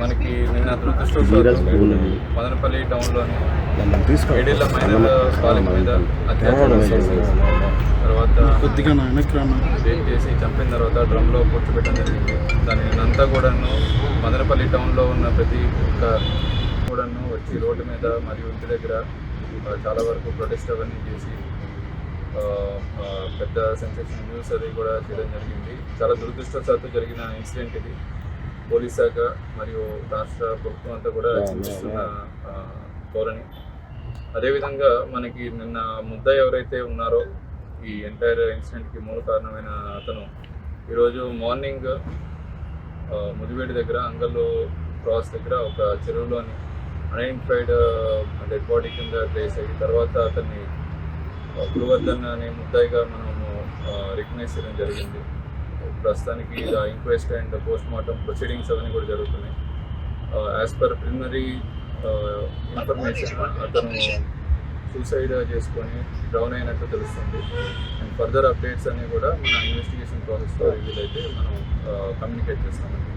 మనకి నిన్న దురదృష్టవశాత్తు మదనపల్లి టౌన్లోని ఏడేళ్ల మైనర్ బాలిక మీద అత్యాచారం చేసి తర్వాత రేప్ చేసి చంపిన తర్వాత డ్రమ్లో కూర్చోబెట్టడం జరిగింది. దాని నిన్నంతా కూడాను మదనపల్లి టౌన్లో ఉన్న ప్రతి ఒక్క కూడాను వచ్చి రోడ్డు మీద మరియు ఇంటి దగ్గర చాలా వరకు ప్రొటెస్ట్ అవన్నీ చేసి పెద్ద సెన్సేషన్ న్యూస్ అది కూడా చేయడం జరిగింది. చాలా దురదృష్టవశాత్తు జరిగిన ఇన్సిడెంట్ ఇది. పోలీస్ శాఖ మరియు రాష్ట్ర ప్రభుత్వం అంతా కూడా చింతిస్తున్న ధోరణి. అదేవిధంగా మనకి నిన్న ముద్దాయి ఎవరైతే ఉన్నారో ఈ ఎంటైర్ ఇన్సిడెంట్కి మూల కారణమైన అతను ఈరోజు మార్నింగ్ ముదివేడి దగ్గర అంగల్లో క్రాస్ దగ్గర ఒక చెరువులోని అన్ఐడెంటిఫైడ్ డెడ్ బాడీ కింద ప్లేస్ అయ్యి తర్వాత అతన్ని గురువర్ధన్ అనే ముద్దాయిగా మనము రికగ్నైజ్ చేయడం జరిగింది. ప్రస్తుతానికి inquest and post mortem proceedings అవన్నీ కూడా జరుగుతున్నాయి. యాజ్ పర్ ప్రిలిమినరీ ఇన్ఫర్మేషన్ అతను సూసైడ్ చేసుకొని డౌన్ అయినట్టు తెలుస్తుంది. అండ్ ఫర్దర్ అప్డేట్స్ అన్నీ కూడా మన ఇన్వెస్టిగేషన్ ప్రాసెస్లో వీలైతే మనం కమ్యూనికేట్ చేస్తామండి.